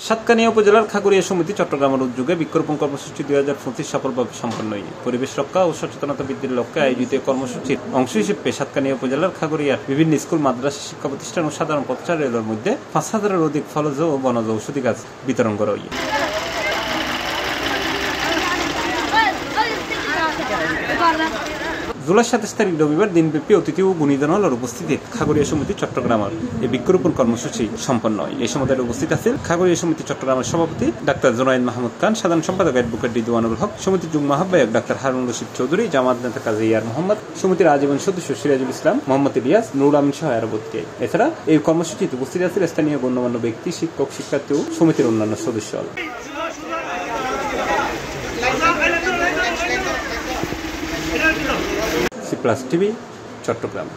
সাতকানিয়া উপজেলার খাগড়িয়া সমিতি চট্টগ্রামের উদ্যোগে বৃক্ষরোপণ কর্মসূচি 2025 সফলভাবে সম্পন্ন হয়েছে। পরিবেশ রক্ষা ও সচেতনতা বৃদ্ধির লক্ষ্যে আয়োজিত কর্মসূচির অংশ হিসেবে সাতকানিয়া উপজেলার খাগড়িয়ার বিভিন্ন স্কুল, মাদ্রাসা, শিক্ষা প্রতিষ্ঠান ও সাধারণ পথচারীদের মধ্যে 5,000-এর অধিক ফলজ ও বনজ ঔষধি গাছ বিতরণ করা হয়েছে। জুলাই 27 তারিখ রবিবার দিনব্যাপী অতিথি ও গুণীজনের উপস্থিতিতে খাগড়িয়া সমিতি চট্টগ্রামের এই বৃক্ষরোপণ কর্মসূচি সম্পন্ন হয়। এই সময় উপস্থিত আছেন খাগড়িয়া সমিতি চট্টগ্রামের সভাপতি ডাক্তার জুনায়েদ মাহমুদ খান, সাধারণ সম্পাদক অ্যাডভোকেট রিদওয়ানুল হক, সমিতির যুগ্ম আহ্বায়ক ডাক্তার হারুন রশিদ চৌধুরী, জামাত নেতা কাজী ইয়ার মোহাম্মদ, সমিতির আজীবন সদস্য সিরাজুল ইসলাম, মোহাম্মদ ইলিয়াস, নুরুল আমিন সহ আরো বক্তারা। এছাড়া এই কর্মসূচিতে উপস্থিত আছেন স্থানীয় গণ্যমান্য ব্যক্তি, শিক্ষক, শিক্ষার্থী ও সমিতির অন্যান্য সদস্য। C+ TV Chittagong.